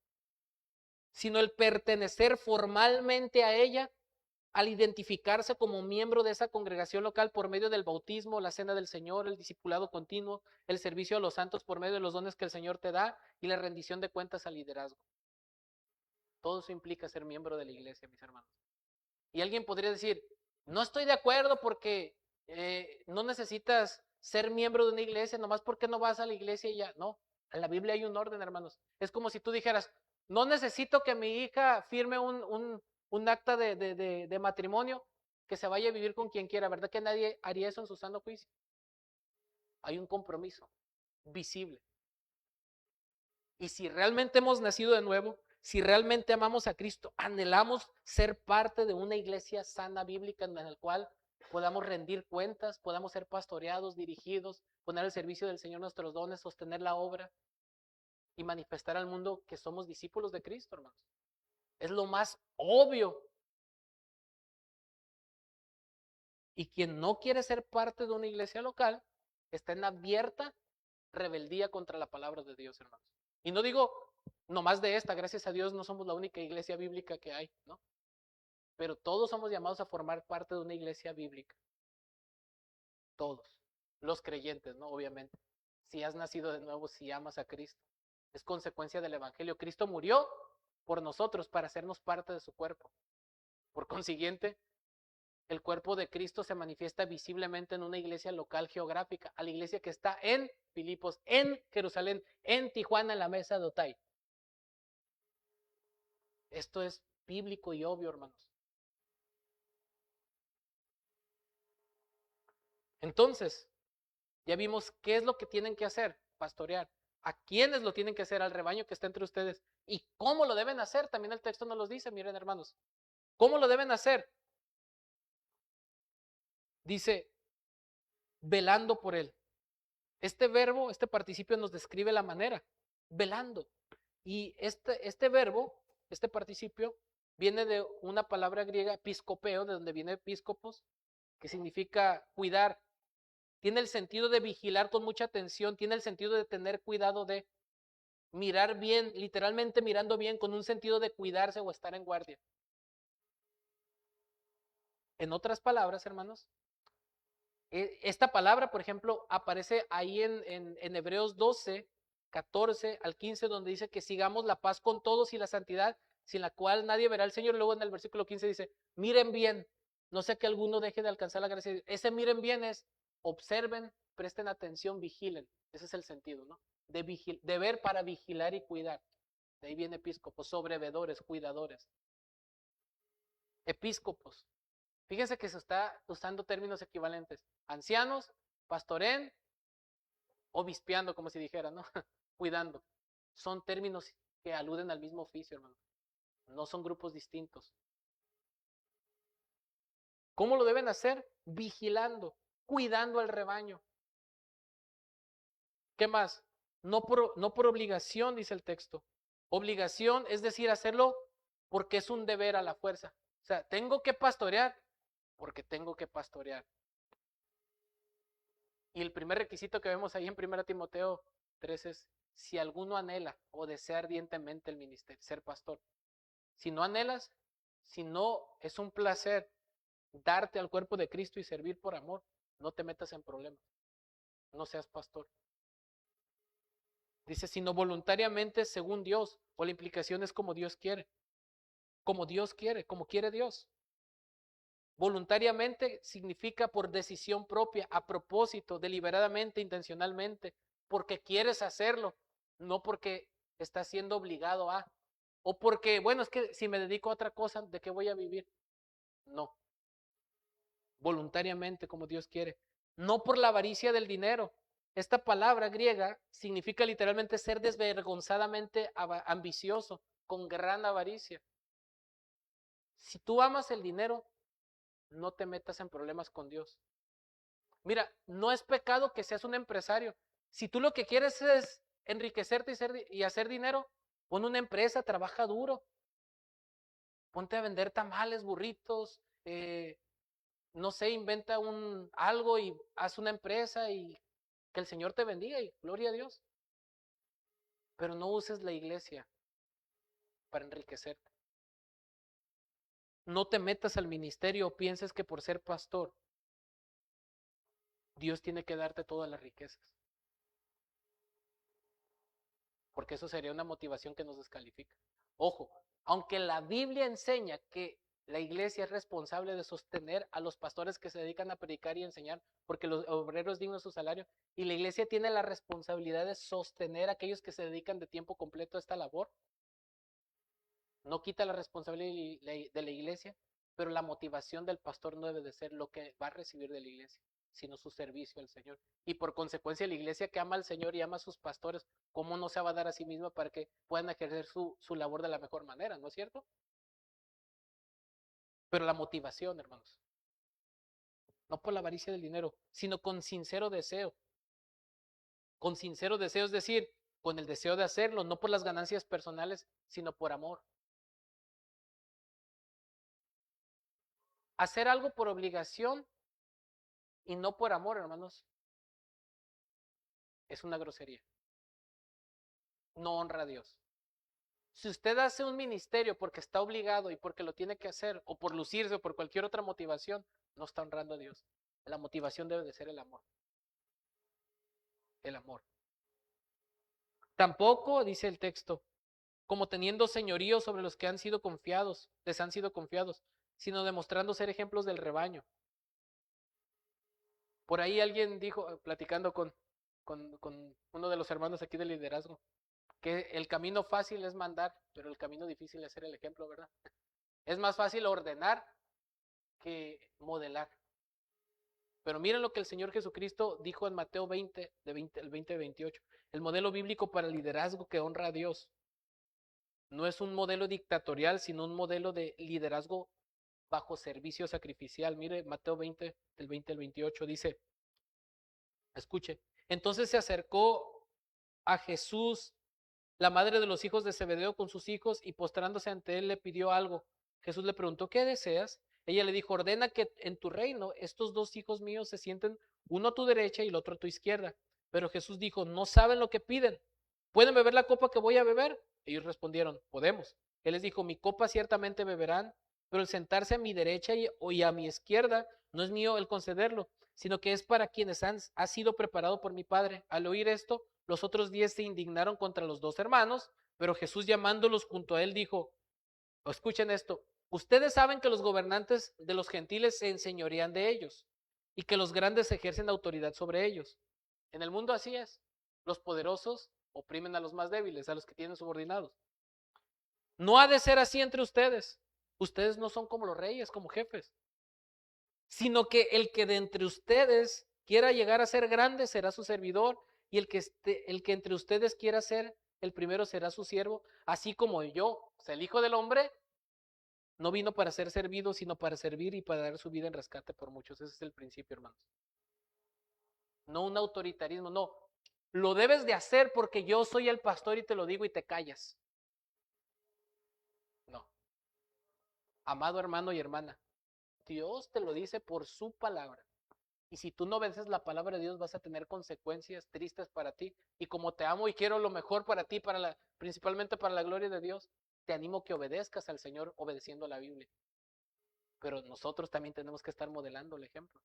sino el pertenecer formalmente a ella al identificarse como miembro de esa congregación local por medio del bautismo, la cena del Señor, el discipulado continuo, el servicio a los santos por medio de los dones que el Señor te da y la rendición de cuentas al liderazgo. Todo eso implica ser miembro de la iglesia, mis hermanos. Y alguien podría decir, no estoy de acuerdo porque no necesitas ser miembro de una iglesia, nomás porque no vas a la iglesia y ya. No, en la Biblia hay un orden, hermanos. Es como si tú dijeras, no necesito que mi hija firme un acta de matrimonio, que se vaya a vivir con quien quiera. ¿Verdad que nadie haría eso en su sano juicio? Hay un compromiso visible. Y si realmente hemos nacido de nuevo, si realmente amamos a Cristo, anhelamos ser parte de una iglesia sana bíblica en la cual podamos rendir cuentas, podamos ser pastoreados, dirigidos, poner al servicio del Señor nuestros dones, sostener la obra y manifestar al mundo que somos discípulos de Cristo, hermanos. Es lo más obvio. Y quien no quiere ser parte de una iglesia local está en abierta rebeldía contra la palabra de Dios, hermanos. Y no digo nomás de esta, gracias a Dios no somos la única iglesia bíblica que hay, ¿no? Pero todos somos llamados a formar parte de una iglesia bíblica. Todos. Los creyentes, ¿no? Obviamente. Si has nacido de nuevo, si amas a Cristo. Es consecuencia del evangelio. Cristo murió por nosotros para hacernos parte de su cuerpo. Por consiguiente, el cuerpo de Cristo se manifiesta visiblemente en una iglesia local geográfica, a la iglesia que está en Filipos, en Jerusalén, en Tijuana, en la mesa de Otay. Esto es bíblico y obvio, hermanos. Entonces, ya vimos qué es lo que tienen que hacer, pastorear. ¿A quiénes lo tienen que hacer? Al rebaño que está entre ustedes. ¿Y cómo lo deben hacer? También el texto nos los dice, miren, hermanos. ¿Cómo lo deben hacer? Dice, velando por él. Este verbo, este participio nos describe la manera, velando. Y este verbo, este participio, viene de una palabra griega, episcopeo, de donde viene episcopos, que significa cuidar. Tiene el sentido de vigilar con mucha atención, tiene el sentido de tener cuidado de. Mirar bien, literalmente mirando bien, con un sentido de cuidarse o estar en guardia. En otras palabras, hermanos, esta palabra, por ejemplo, aparece ahí en Hebreos 12, 14 al 15, donde dice que sigamos la paz con todos y la santidad, sin la cual nadie verá al Señor. Luego en el versículo 15 dice, miren bien, no sea que alguno deje de alcanzar la gracia. Ese miren bien es, observen, presten atención, vigilen. Ese es el sentido, ¿no? De ver para vigilar y cuidar. De ahí viene episcopos, sobrevedores, cuidadores. Episcopos. Fíjense que se está usando términos equivalentes. Ancianos, pastoren, obispeando, como si dijera, ¿no? Cuidando. Son términos que aluden al mismo oficio, hermano. No son grupos distintos. ¿Cómo lo deben hacer? Vigilando, cuidando al rebaño. ¿Qué más? No por obligación, dice el texto. Obligación es decir, hacerlo porque es un deber a la fuerza. O sea, tengo que pastorear porque tengo que pastorear. Y el primer requisito que vemos ahí en 1 Timoteo 3 es, si alguno anhela o desea ardientemente el ministerio, ser pastor. Si no anhelas, si no es un placer darte al cuerpo de Cristo y servir por amor, no te metas en problemas. No seas pastor. Dice, sino voluntariamente según Dios, o la implicación es como Dios quiere. Como Dios quiere, como quiere Dios. Voluntariamente significa por decisión propia, a propósito, deliberadamente, intencionalmente, porque quieres hacerlo, no porque estás siendo obligado a, o porque, bueno, es que si me dedico a otra cosa, ¿de qué voy a vivir? No, voluntariamente como Dios quiere, no por la avaricia del dinero. Esta palabra griega significa literalmente ser desvergonzadamente ambicioso, con gran avaricia. Si tú amas el dinero, no te metas en problemas con Dios. Mira, no es pecado que seas un empresario. Si tú lo que quieres es enriquecerte y hacer dinero, pon una empresa, trabaja duro. Ponte a vender tamales, burritos, no sé, inventa algo y haz una empresa y que el Señor te bendiga y gloria a Dios. Pero no uses la iglesia para enriquecerte. No te metas al ministerio o pienses que por ser pastor, Dios tiene que darte todas las riquezas. Porque eso sería una motivación que nos descalifica. Ojo, aunque la Biblia enseña que la iglesia es responsable de sostener a los pastores que se dedican a predicar y enseñar, porque los obreros dignos de su salario, y la iglesia tiene la responsabilidad de sostener a aquellos que se dedican de tiempo completo a esta labor. No quita la responsabilidad de la iglesia, pero la motivación del pastor no debe de ser lo que va a recibir de la iglesia, sino su servicio al Señor. Y por consecuencia, la iglesia que ama al Señor y ama a sus pastores, ¿cómo no se va a dar a sí misma para que puedan ejercer su labor de la mejor manera? ¿No es cierto? Pero la motivación, hermanos, no por la avaricia del dinero, sino con sincero deseo. Con sincero deseo, es decir, con el deseo de hacerlo, no por las ganancias personales, sino por amor. Hacer algo por obligación y no por amor, hermanos, es una grosería. No honra a Dios. Si usted hace un ministerio porque está obligado y porque lo tiene que hacer, o por lucirse, o por cualquier otra motivación, no está honrando a Dios. La motivación debe de ser el amor. El amor. Tampoco, dice el texto, como teniendo señorío sobre los que han sido confiados, les han sido confiados, sino demostrando ser ejemplos del rebaño. Por ahí alguien dijo, platicando con uno de los hermanos aquí del liderazgo, que el camino fácil es mandar, pero el camino difícil es ser el ejemplo, ¿verdad? Es más fácil ordenar que modelar. Pero miren lo que el Señor Jesucristo dijo en Mateo 20, el 20-28. El modelo bíblico para el liderazgo que honra a Dios. No es un modelo dictatorial, sino un modelo de liderazgo bajo servicio sacrificial. Mire, Mateo 20, del 20 al 28 dice, escuche, entonces se acercó a Jesús, la madre de los hijos de Zebedeo con sus hijos, y postrándose ante él le pidió algo. Jesús le preguntó, ¿qué deseas? Ella le dijo, ordena que en tu reino estos dos hijos míos se sienten uno a tu derecha y el otro a tu izquierda. Pero Jesús dijo, no saben lo que piden. ¿pueden beber la copa que voy a beber? Ellos respondieron, podemos. Él les dijo, mi copa ciertamente beberán, pero el sentarse a mi derecha y a mi izquierda no es mío el concederlo, sino que es para quienes ha sido preparado por mi Padre. Al oír esto, los otros 10 se indignaron contra los 2 hermanos, pero Jesús llamándolos junto a él dijo, escuchen esto, ustedes saben que los gobernantes de los gentiles se enseñorean de ellos y que los grandes ejercen autoridad sobre ellos. En el mundo así es. Los poderosos oprimen a los más débiles, a los que tienen subordinados. No ha de ser así entre ustedes. Ustedes no son como los reyes, como jefes, sino que el que de entre ustedes quiera llegar a ser grande será su servidor, y el que entre ustedes quiera ser el primero será su siervo, así como yo. O sea, el Hijo del Hombre no vino para ser servido, sino para servir y para dar su vida en rescate por muchos. Ese es el principio, hermanos. No un autoritarismo, no. Lo debes de hacer porque yo soy el pastor y te lo digo y te callas. No. Amado hermano y hermana, Dios te lo dice por su palabra. Y si tú no obedeces la palabra de Dios, vas a tener consecuencias tristes para ti. Y como te amo y quiero lo mejor para ti, principalmente para la gloria de Dios, te animo que obedezcas al Señor obedeciendo la Biblia. Pero nosotros también tenemos que estar modelando el ejemplo,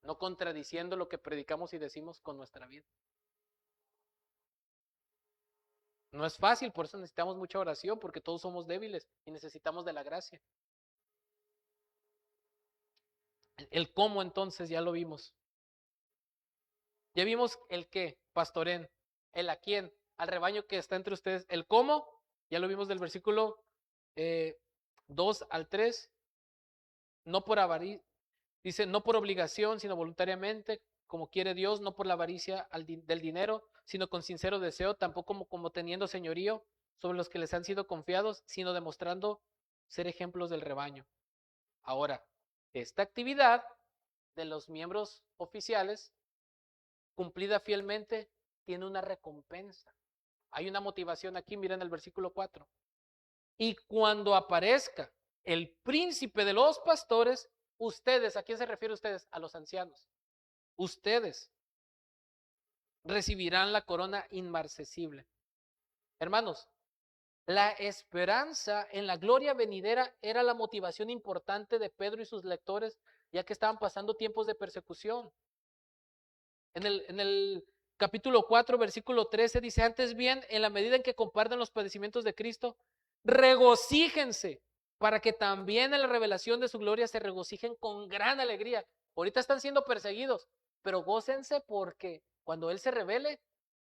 no contradiciendo lo que predicamos y decimos con nuestra vida. No es fácil, por eso necesitamos mucha oración, porque todos somos débiles y necesitamos de la gracia. El cómo entonces ya lo vimos. Ya vimos el qué, pastoren, el a quién, al rebaño que está entre ustedes. El cómo, ya lo vimos del versículo 2 al 3. No por avaricia, dice, no por obligación, sino voluntariamente, como quiere Dios, no por la avaricia del dinero, sino con sincero deseo, tampoco como teniendo señorío sobre los que les han sido confiados, sino demostrando ser ejemplos del rebaño. Ahora, esta actividad de los miembros oficiales, cumplida fielmente, tiene una recompensa. Hay una motivación aquí, miren el versículo 4. Y cuando aparezca el príncipe de los pastores, ustedes, ¿a quién se refiere ustedes? A los ancianos. Ustedes recibirán la corona inmarcesible. Hermanos, la esperanza en la gloria venidera era la motivación importante de Pedro y sus lectores, ya que estaban pasando tiempos de persecución. En el capítulo 4, versículo 13 dice, antes bien, en la medida en que comparten los padecimientos de Cristo, regocíjense para que también en la revelación de su gloria se regocijen con gran alegría. Ahorita están siendo perseguidos, pero gócense porque cuando Él se revele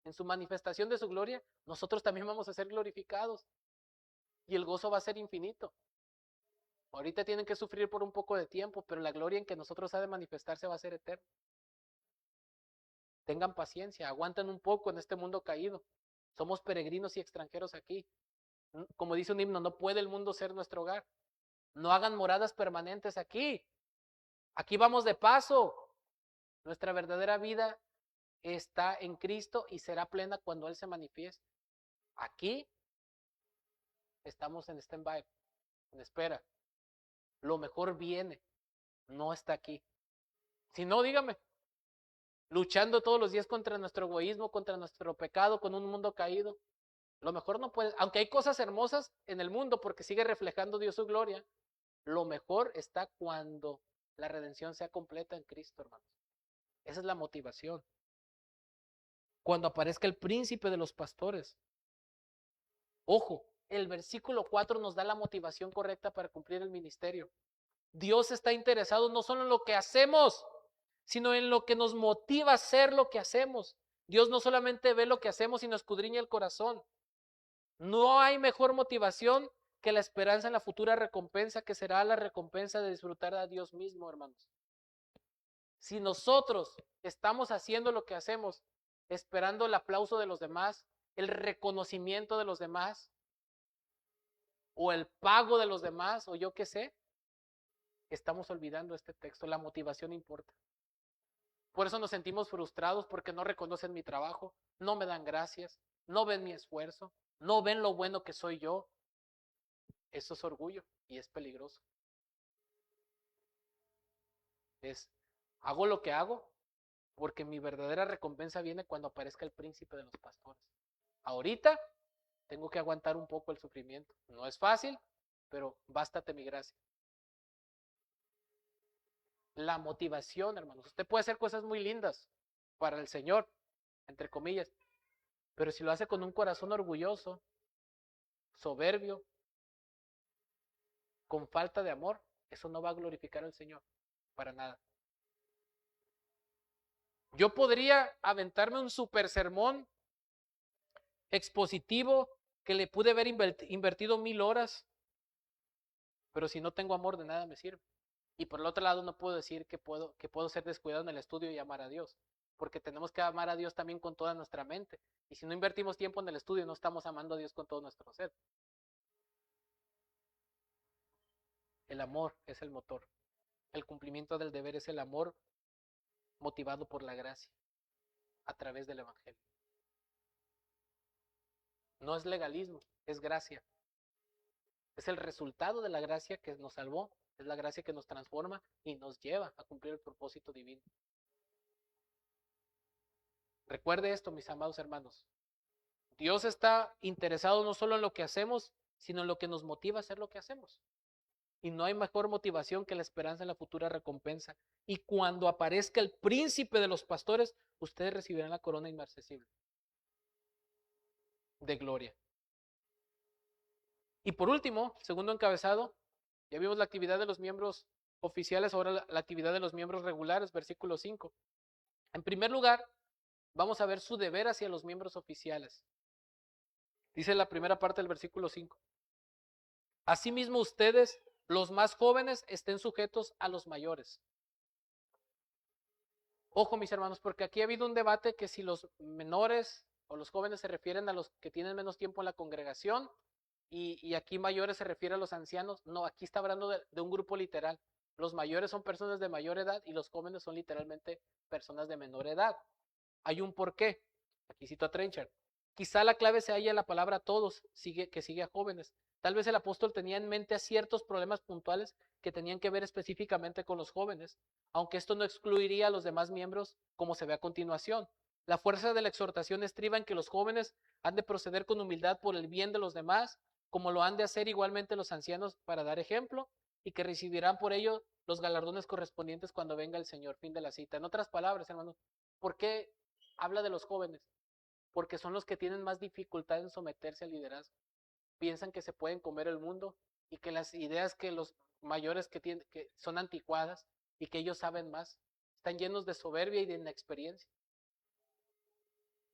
en su manifestación de su gloria, nosotros también vamos a ser glorificados y el gozo va a ser infinito. Ahorita tienen que sufrir por un poco de tiempo, pero la gloria en que nosotros ha de manifestarse va a ser eterna. Tengan paciencia, aguanten un poco en este mundo caído. Somos peregrinos y extranjeros aquí. Como dice un himno, no puede el mundo ser nuestro hogar. No hagan moradas permanentes aquí. Aquí vamos de paso. Nuestra verdadera vida está en Cristo y será plena cuando Él se manifieste. Aquí estamos en stand-by, en espera. Lo mejor viene, no está aquí. Si no, dígame, luchando todos los días contra nuestro egoísmo, contra nuestro pecado, con un mundo caído. Lo mejor no puede, aunque hay cosas hermosas en el mundo porque sigue reflejando Dios su gloria, lo mejor está cuando la redención sea completa en Cristo, hermanos. Esa es la motivación. Cuando aparezca el príncipe de los pastores. Ojo, el versículo 4 nos da la motivación correcta para cumplir el ministerio. Dios está interesado no solo en lo que hacemos, sino en lo que nos motiva a hacer lo que hacemos. Dios no solamente ve lo que hacemos, sino escudriña el corazón. No hay mejor motivación que la esperanza en la futura recompensa, que será la recompensa de disfrutar a Dios mismo, hermanos. Si nosotros estamos haciendo lo que hacemos, esperando el aplauso de los demás, el reconocimiento de los demás, o el pago de los demás, o yo qué sé, estamos olvidando este texto. La motivación importa. Por eso nos sentimos frustrados porque no reconocen mi trabajo, no me dan gracias, no ven mi esfuerzo, no ven lo bueno que soy yo. Eso es orgullo y es peligroso. Hago lo que hago porque mi verdadera recompensa viene cuando aparezca el príncipe de los pastores. Ahorita tengo que aguantar un poco el sufrimiento. No es fácil, pero bástate mi gracia. La motivación, hermanos. Usted puede hacer cosas muy lindas para el Señor, entre comillas, pero si lo hace con un corazón orgulloso, soberbio, con falta de amor, eso no va a glorificar al Señor, para nada. Yo podría aventarme un super sermón expositivo que le pude haber invertido 1000 horas, pero si no tengo amor de nada me sirve. Y por el otro lado no puedo decir que puedo ser descuidado en el estudio y amar a Dios, porque tenemos que amar a Dios también con toda nuestra mente. Y si no invertimos tiempo en el estudio, no estamos amando a Dios con todo nuestro ser. El amor es el motor. El cumplimiento del deber es el amor motivado por la gracia a través del Evangelio. No es legalismo, es gracia. Es el resultado de la gracia que nos salvó, es la gracia que nos transforma y nos lleva a cumplir el propósito divino. Recuerde esto, mis amados hermanos. Dios está interesado no solo en lo que hacemos, sino en lo que nos motiva a hacer lo que hacemos. Y no hay mejor motivación que la esperanza en la futura recompensa. Y cuando aparezca el príncipe de los pastores, ustedes recibirán la corona inmarcesible de gloria. Y por último, segundo encabezado, ya vimos la actividad de los miembros oficiales, ahora la actividad de los miembros regulares, versículo 5. En primer lugar, vamos a ver su deber hacia los miembros oficiales. Dice la primera parte del versículo 5. Asimismo ustedes, los más jóvenes, estén sujetos a los mayores. Ojo, mis hermanos, porque aquí ha habido un debate que si los menores o los jóvenes se refieren a los que tienen menos tiempo en la congregación y aquí mayores se refiere a los ancianos. No, aquí está hablando de un grupo literal. Los mayores son personas de mayor edad y los jóvenes son literalmente personas de menor edad. Hay un porqué. Aquí cito a Trenchard. Quizá la clave se halla en la palabra todos, que sigue a jóvenes. Tal vez el apóstol tenía en mente a ciertos problemas puntuales que tenían que ver específicamente con los jóvenes, aunque esto no excluiría a los demás miembros, como se ve a continuación. La fuerza de la exhortación estriba en que los jóvenes han de proceder con humildad por el bien de los demás, como lo han de hacer igualmente los ancianos para dar ejemplo, y que recibirán por ello los galardones correspondientes cuando venga el Señor. Fin de la cita. En otras palabras, hermanos, ¿por qué habla de los jóvenes? Porque son los que tienen más dificultad en someterse al liderazgo. Piensan que se pueden comer el mundo y que las ideas que los mayores que son anticuadas y que ellos saben más, están llenos de soberbia y de inexperiencia.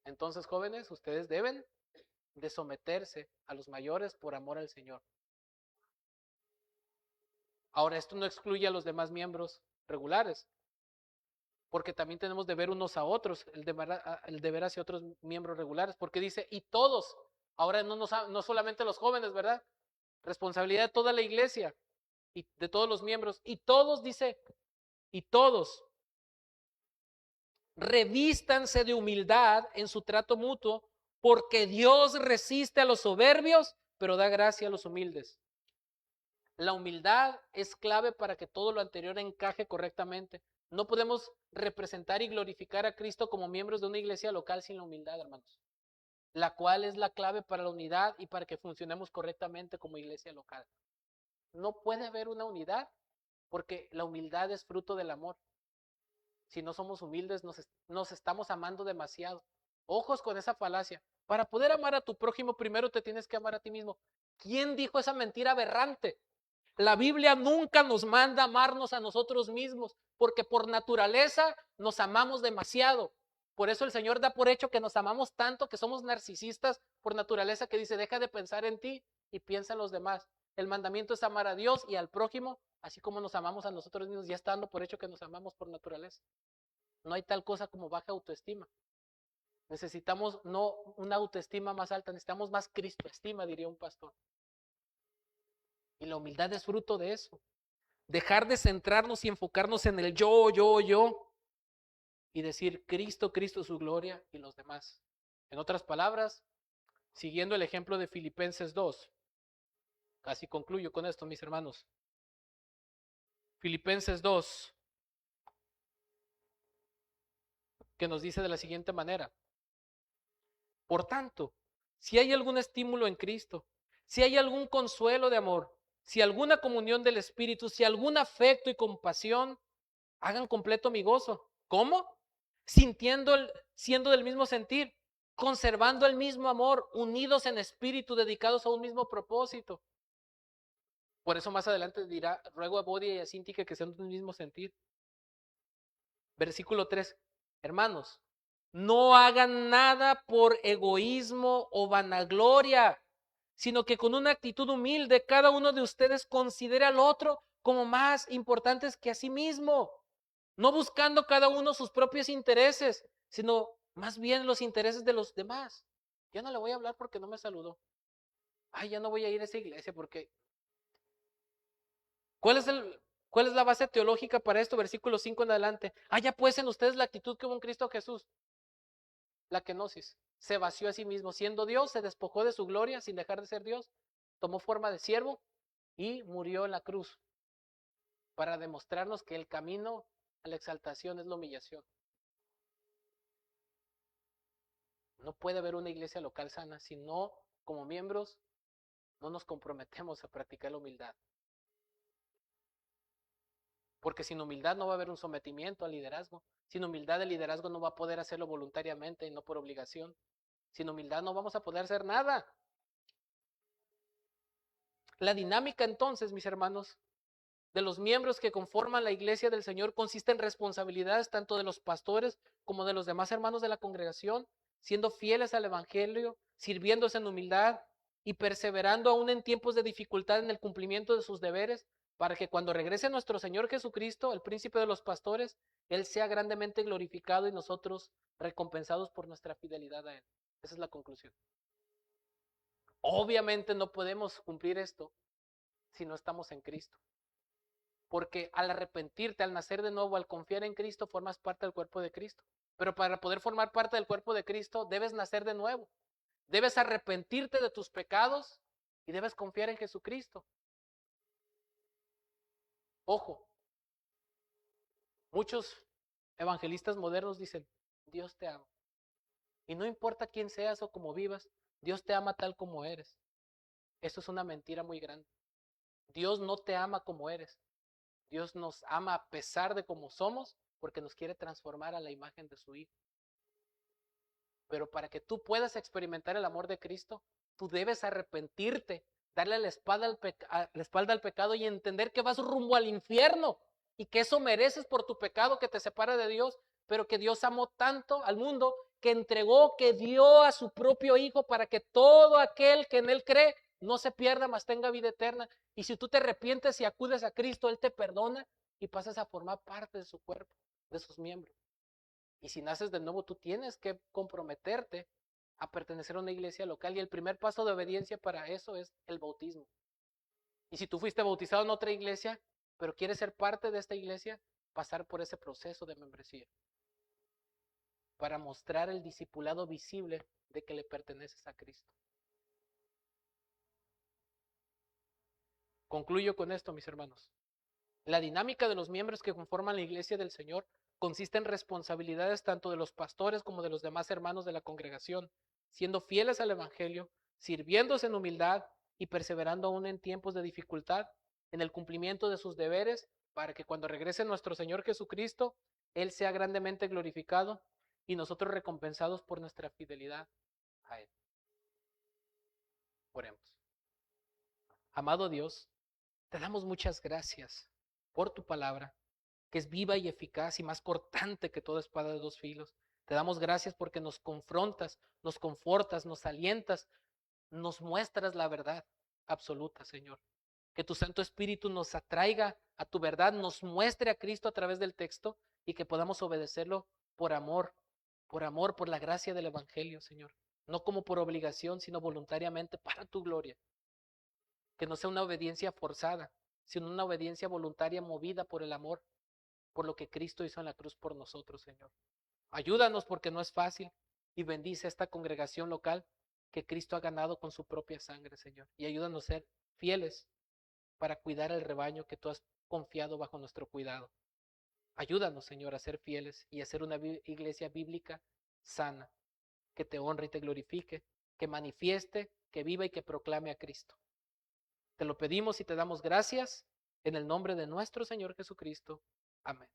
Entonces, jóvenes, ustedes deben de someterse a los mayores por amor al Señor. Ahora, esto no excluye a los demás miembros regulares, porque también tenemos deber unos a otros, el deber hacia otros miembros regulares, porque dice, y todos, ahora no solamente los jóvenes, ¿verdad? Responsabilidad de toda la iglesia y de todos los miembros, y todos, dice, y todos, revístanse de humildad en su trato mutuo, porque Dios resiste a los soberbios, pero da gracia a los humildes. La humildad es clave para que todo lo anterior encaje correctamente. No podemos representar y glorificar a Cristo como miembros de una iglesia local sin la humildad, hermanos, la cual es la clave para la unidad y para que funcionemos correctamente como iglesia local. No puede haber una unidad porque la humildad es fruto del amor. Si no somos humildes, nos estamos amando demasiado. Ojos con esa falacia. Para poder amar a tu prójimo, primero te tienes que amar a ti mismo. ¿Quién dijo esa mentira aberrante? La Biblia nunca nos manda amarnos a nosotros mismos, porque por naturaleza nos amamos demasiado. Por eso el Señor da por hecho que nos amamos tanto, que somos narcisistas por naturaleza, que dice, deja de pensar en ti y piensa en los demás. El mandamiento es amar a Dios y al prójimo, así como nos amamos a nosotros mismos, ya está dando por hecho que nos amamos por naturaleza. No hay tal cosa como baja autoestima. Necesitamos no una autoestima más alta, necesitamos más cristoestima, diría un pastor. Y la humildad es fruto de eso. Dejar de centrarnos y enfocarnos en el yo. Y decir Cristo, Cristo, su gloria y los demás. En otras palabras, siguiendo el ejemplo de Filipenses 2. Casi concluyo con esto, mis hermanos. Filipenses 2. que nos dice de la siguiente manera: por tanto, si hay algún estímulo en Cristo, si hay algún consuelo de amor, si alguna comunión del Espíritu, si algún afecto y compasión, hagan completo mi gozo. ¿Cómo? Siendo del mismo sentir, conservando el mismo amor, unidos en espíritu, dedicados a un mismo propósito. Por eso más adelante dirá: ruego a Bodia y a Síntique que sean del mismo sentir. Versículo 3. Hermanos, no hagan nada por egoísmo o vanagloria, sino que con una actitud humilde cada uno de ustedes considere al otro como más importantes que a sí mismo, no buscando cada uno sus propios intereses, sino más bien los intereses de los demás. Ya no le voy a hablar porque no me saludó. Ay, ya no voy a ir a esa iglesia porque... ¿Cuál es la base teológica para esto? Versículo 5 en adelante. Ya pues en ustedes la actitud que hubo en Cristo Jesús, la kenosis. Se vació a sí mismo, siendo Dios, se despojó de su gloria sin dejar de ser Dios, tomó forma de siervo y murió en la cruz para demostrarnos que el camino a la exaltación es la humillación. No puede haber una iglesia local sana si no, como miembros, no nos comprometemos a practicar la humildad. Porque sin humildad no va a haber un sometimiento al liderazgo. Sin humildad el liderazgo no va a poder hacerlo voluntariamente y no por obligación. Sin humildad no vamos a poder hacer nada. La dinámica entonces, mis hermanos, de los miembros que conforman la iglesia del Señor consiste en responsabilidades tanto de los pastores como de los demás hermanos de la congregación, siendo fieles al evangelio, sirviéndose en humildad y perseverando aún en tiempos de dificultad en el cumplimiento de sus deberes, para que cuando regrese nuestro Señor Jesucristo, el príncipe de los pastores, Él sea grandemente glorificado y nosotros recompensados por nuestra fidelidad a Él. Esa es la conclusión. Obviamente no podemos cumplir esto si no estamos en Cristo. Porque al arrepentirte, al nacer de nuevo, al confiar en Cristo, formas parte del cuerpo de Cristo. Pero para poder formar parte del cuerpo de Cristo, debes nacer de nuevo. Debes arrepentirte de tus pecados y debes confiar en Jesucristo. Ojo, muchos evangelistas modernos dicen: Dios te ama. Y no importa quién seas o cómo vivas, Dios te ama tal como eres. Eso es una mentira muy grande. Dios no te ama como eres. Dios nos ama a pesar de cómo somos, porque nos quiere transformar a la imagen de su Hijo. Pero para que tú puedas experimentar el amor de Cristo, tú debes arrepentirte, darle la espalda al pecado y entender que vas rumbo al infierno y que eso mereces por tu pecado que te separa de Dios, pero que Dios amó tanto al mundo que entregó, que dio a su propio Hijo para que todo aquel que en Él cree no se pierda, mas tenga vida eterna. Y si tú te arrepientes y acudes a Cristo, Él te perdona y pasas a formar parte de su cuerpo, de sus miembros. Y si naces de nuevo, tú tienes que comprometerte a pertenecer a una iglesia local. Y el primer paso de obediencia para eso es el bautismo. Y si tú fuiste bautizado en otra iglesia, pero quieres ser parte de esta iglesia, pasar por ese proceso de membresía. Para mostrar el discipulado visible de que le perteneces a Cristo. Concluyo con esto, mis hermanos. La dinámica de los miembros que conforman la iglesia del Señor consiste en responsabilidades tanto de los pastores como de los demás hermanos de la congregación, siendo fieles al evangelio, sirviéndose en humildad y perseverando aún en tiempos de dificultad en el cumplimiento de sus deberes, para que cuando regrese nuestro Señor Jesucristo, Él sea grandemente glorificado y nosotros recompensados por nuestra fidelidad a Él. Oremos. Amado Dios, te damos muchas gracias por tu palabra, que es viva y eficaz y más cortante que toda espada de dos filos. Te damos gracias porque nos confrontas, nos confortas, nos alientas, nos muestras la verdad absoluta, Señor. Que tu Santo Espíritu nos atraiga a tu verdad, nos muestre a Cristo a través del texto y que podamos obedecerlo por amor, por la gracia del Evangelio, Señor. No como por obligación, sino voluntariamente para tu gloria. Que no sea una obediencia forzada, sino una obediencia voluntaria movida por el amor, por lo que Cristo hizo en la cruz por nosotros, Señor. Ayúdanos porque no es fácil y bendice esta congregación local que Cristo ha ganado con su propia sangre, Señor. Y ayúdanos a ser fieles para cuidar el rebaño que tú has confiado bajo nuestro cuidado. Ayúdanos, Señor, a ser fieles y a ser una iglesia bíblica sana, que te honre y te glorifique, que manifieste, que viva y que proclame a Cristo. Te lo pedimos y te damos gracias en el nombre de nuestro Señor Jesucristo. Amén.